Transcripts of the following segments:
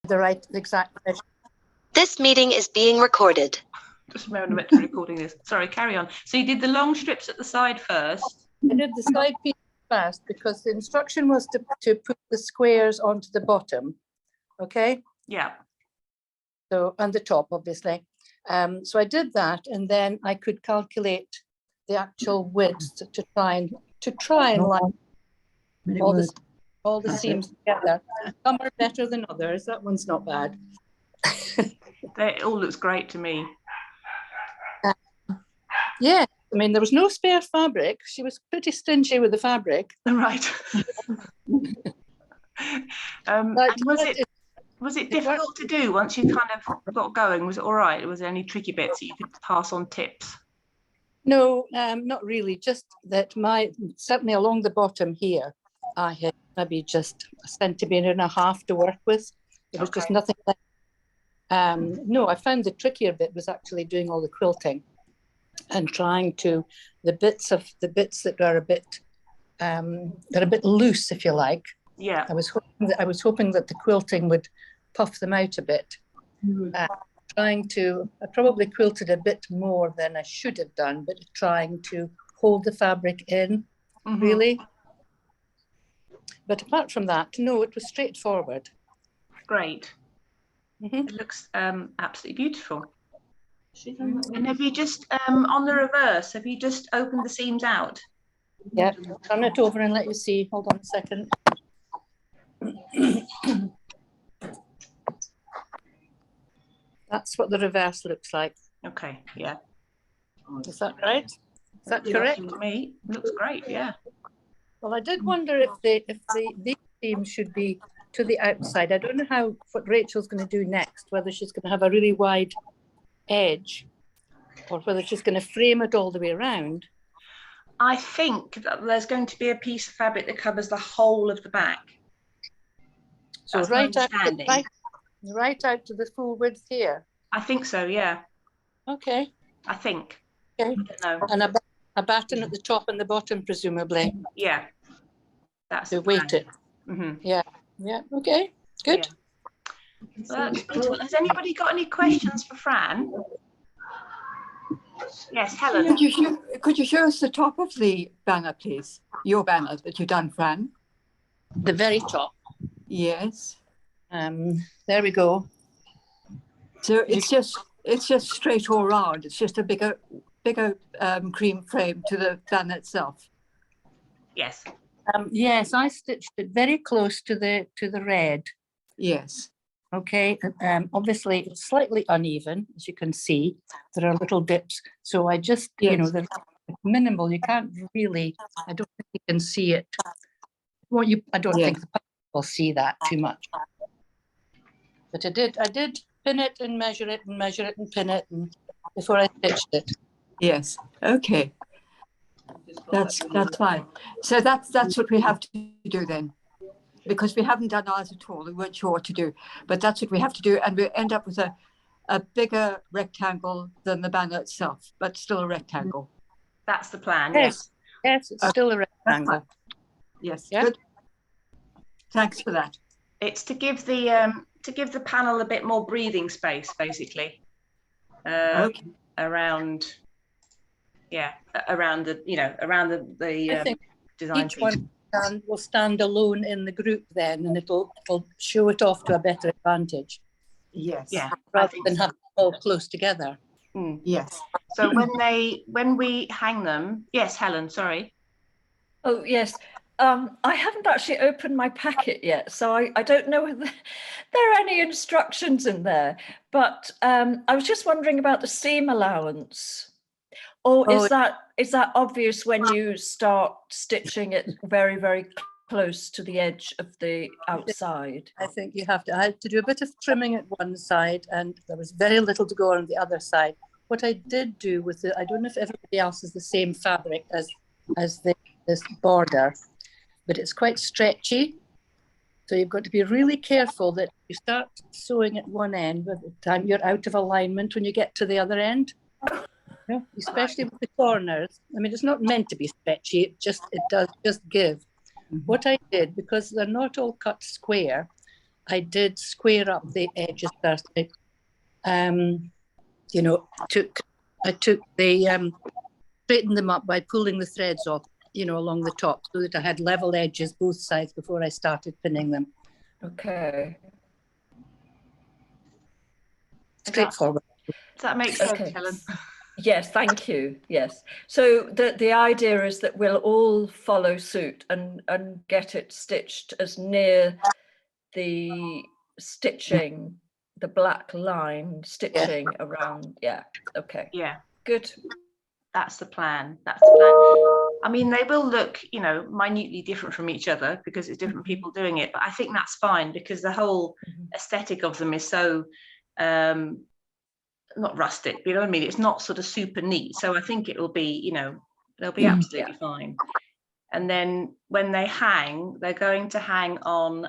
the exact measure. This meeting is being recorded. Just remember meant to be recording this. Sorry, carry on. So you did the long strips at the side first. I did the side piece first because the instruction was to put the squares onto the bottom. Okay. Yeah. So on the top, obviously. So I did that, and then I could calculate the actual width to try and line all the seams together. Some are better than others. That one's not bad. It all looks great to me. Yeah, I mean, there was no spare fabric. She was pretty stingy with the fabric. Right. And was it difficult to do once you kind of got going? Was it all right? Was there any tricky bits that you could pass on tips? No, not really. Just that certainly along the bottom here, I had maybe just a centimetre and a half to work with. There was just nothing like. No, I found the trickier bit was actually doing all the quilting and trying to the bits that are a bit they're a bit loose, if you like. Yeah. I was hoping that the quilting would puff them out a bit. I probably quilted a bit more than I should have done, but trying to hold the fabric in, really. But apart from that, no, it was straightforward. Great. It looks absolutely beautiful. And have you just, on the reverse, have you just opened the seams out? Yeah, I'll turn it over and let you see. Hold on a second. That's what the reverse looks like. Okay, yeah. Is that right? Is that correct? To me, looks great, yeah. Well, I did wonder if these seams should be to the outside. I don't know what Rachel's going to do next, whether she's going to have a really wide edge or whether she's going to frame it all the way around. I think that there's going to be a piece of fabric that covers the whole of the back. So right out to the full width here. I think so, yeah. Okay. I think. Okay. I don't know. And a batten at the top and the bottom, presumably. Yeah. That's to weight it. Yeah. Yeah. Okay. Good. Yeah. Well, that's beautiful. Has anybody got any questions for Fran? Yes, Helen. Could you show us the top of the banner, please? Your banner that you've done, Fran. The very top. Yes. There we go. So it's just straight all round. It's just a bigger cream frame to the banner itself. Yes. Yes, I stitched it very close to the red. Yes. Okay. Obviously, it's slightly uneven, as you can see. There are little dips. So I just, they're minimal. You can't really. I don't think you can see it. Well, I don't think the public will see that too much. But I did pin it and measure it and pin it before I stitched it. Yes. Okay. That's fine. So that's what we have to do then, because we haven't done ours at all. We weren't sure what to do, but that's what we have to do, and we end up with a bigger rectangle than the banner itself, but still a rectangle. That's the plan. Yes. Yes, it's still a rectangle. Yes. Yeah. Good. Thanks for that. It's to give the panel a bit more breathing space, basically. Around the design. Each one will stand alone in the group then, and it'll show it off to a better advantage. Yes. Yeah. Rather than have it all close together. Yes. So when we hang them, yes, Helen, sorry. Oh yes. I haven't actually opened my packet yet, so I don't know whether there are any instructions in there. But I was just wondering about the seam allowance. Or is that obvious when you start stitching it very, very close to the edge of the outside? I think I had to do a bit of trimming at one side, and there was very little to go on the other side. What I did do with I don't know if everybody else has the same fabric as this border, but it's quite stretchy. So you've got to be really careful that you start sewing at one end by the time you're out of alignment when you get to the other end. Yeah, especially with the corners. I mean, it's not meant to be stretchy, it does just give. What I did, because they're not all cut square, I did square up the edges first. You know, I took the straightened them up by pulling the threads off, you know, along the top, so that I had level edges both sides before I started pinning them. Okay. Straightforward. Does that make sense, Okay. Helen? Yes, thank you. Yes. So the idea is that we'll all follow suit and get it stitched as near the stitching, the black line stitching around. Yeah. Okay. Yeah, Good. that's the plan. That's the plan. I mean, they will look, you know, minutely different from each other because it's different people doing it. But I think that's fine because the whole aesthetic of them is so not rustic, but you know what I mean? It's not sort of super neat. So I think it will be, you know, they'll be absolutely fine. And then when they hang, they're going to hang on,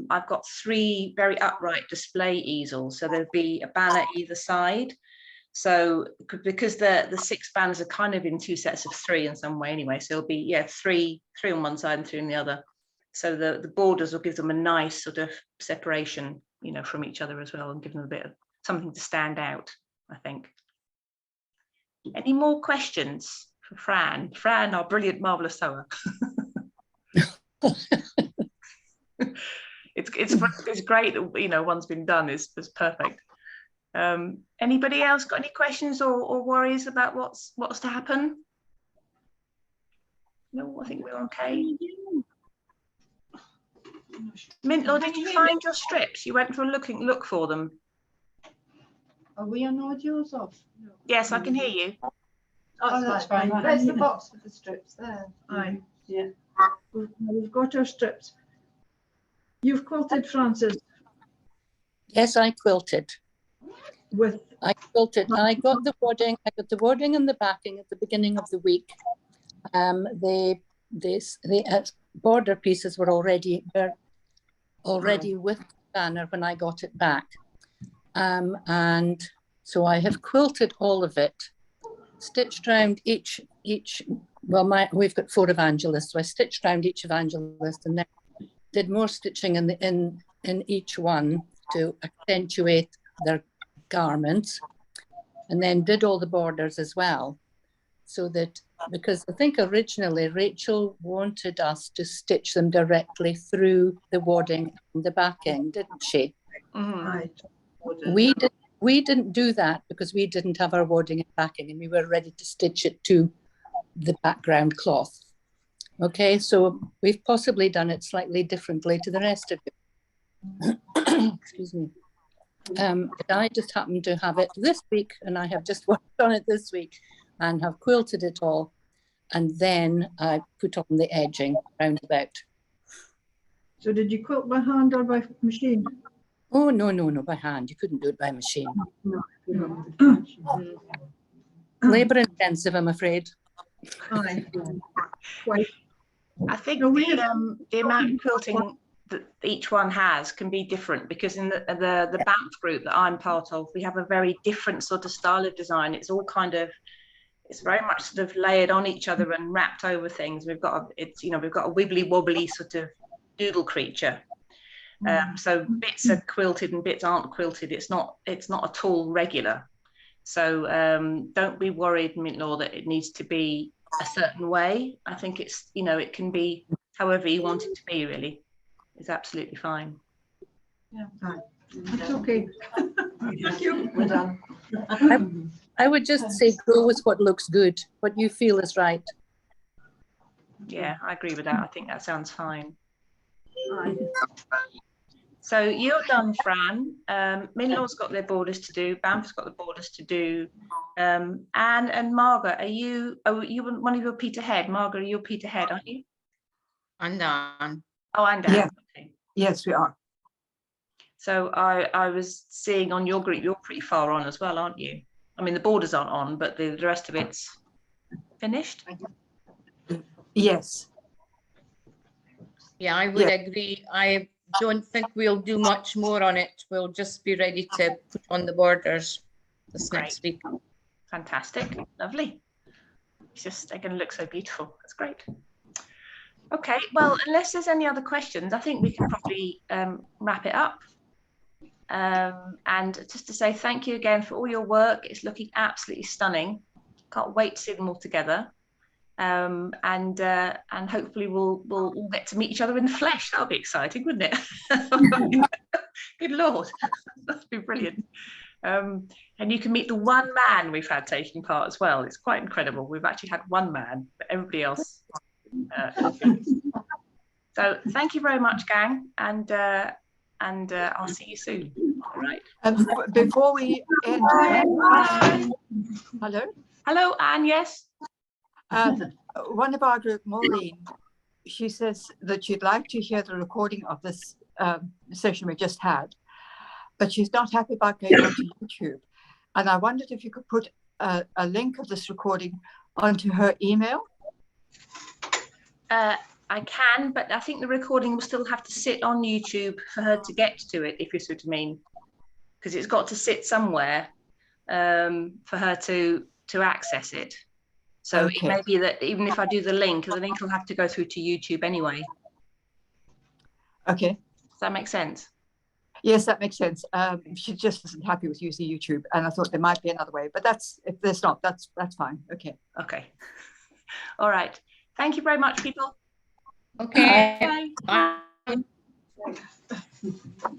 I've got 3 very upright display easels. So there'll be a banner either side. So because the 6 banners are kind of in 2 sets of 3 in some way anyway. So it'll be, yeah, 3 on one side and 3 on the other. So the borders will give them a nice sort of separation, you know, from each other as well, and give them a bit of something to stand out, I think. Any more questions for Fran? Fran, our brilliant, marvelous sewer. It's great that, you know, one's been done is perfect. Anybody else got any questions or worries about what's to happen? No, I think we're okay. Mintlaw, did you find your strips? You went for a look for them. Are we on audios off? No. Yes, I can hear you. Oh, that's fine. Where's the box with the strips? There. Aye. Yeah. We've got our strips. You've quilted, Frances? Yes, I quilted. I quilted. I got the wadding. I got the wadding and the backing at the beginning of the week. The border pieces were already with the banner when I got it back. And so I have quilted all of it, stitched round each, well, we've got 4 evangelists, so I stitched round each evangelist and then did more stitching in each one to accentuate their garments, and then did all the borders as well, so that, because I think originally Rachel wanted us to stitch them directly through the wadding and the backing, didn't she? Right. We didn't do that because we didn't have our wadding and backing, and we were ready to stitch it to the background cloth. Okay, so we've possibly done it slightly differently to the rest of you. Excuse me. But I just happened to have it this week, and I have just worked on it this week and have quilted it all, and then I put on the edging round about. So did you quilt by hand or by machine? Oh, no, by hand. You couldn't do it by machine. No. Labour intensive, I'm afraid. Aye. Quite. I think the amount of quilting that each one has can be different, because in the BAMF group that I'm part of, we have a very different sort of style of design. It's all kind of, it's very much sort of layered on each other and wrapped over things. We've got we've got a wibbly wobbly sort of doodle creature. So bits are quilted and bits aren't quilted. It's not at all regular. So don't be worried, Mintlaw, that it needs to be a certain way. I think it's, you know, it can be however you want it to be, really. It's absolutely fine. Yeah, that's okay. Thank you. We're done. I would just say go with what looks good, what you feel is right. Yeah, I agree with that. I think that sounds fine. Aye. So you're done, Fran. Minlaw's got their borders to do. BAMF's got the borders to do. Anne and Margaret, are you one of your Peterhead? Margaret, are you Peterhead, aren't you? I'm done. Oh, and Anne. Yeah. Okay. Yes, we are. So I was seeing on your group, you're pretty far on as well, aren't you? I mean, the borders aren't on, but the rest of it's finished. Yes. Yeah, I would agree. I don't think we'll do much more on it. We'll just be ready to put on the borders this next week. Fantastic. Lovely. It's just, they're going to look so beautiful. That's great. Okay, well, unless there's any other questions, I think we can probably wrap it up. And just to say thank you again for all your work. It's looking absolutely stunning. Can't wait to see them all together. And hopefully we'll all get to meet each other in the flesh. That'll be exciting, wouldn't it? Good Lord, that'd be brilliant. And you can meet the one man we've had taking part as well. It's quite incredible. We've actually had one man, but everybody else. So thank you very much, gang, and I'll see you soon. All right. Before we end, Hello, Anne. Yes. One of our group, Maureen, she says that she'd like to hear the recording of this session we just had, but she's not happy about going onto YouTube. And I wondered if you could put a link of this recording onto her email. I can, but I think the recording will still have to sit on YouTube for her to get to it, if you see what I mean, because it's got to sit somewhere for her to access it. So Okay. it may be that even if I do the link will have to go through to YouTube anyway. Okay. Does that make sense? Yes, that makes sense. She just wasn't happy with using YouTube, and I thought there might be another way, but if there's not, that's fine. Okay. Okay. All right. Thank you very much, people. Okay. Bye. Bye.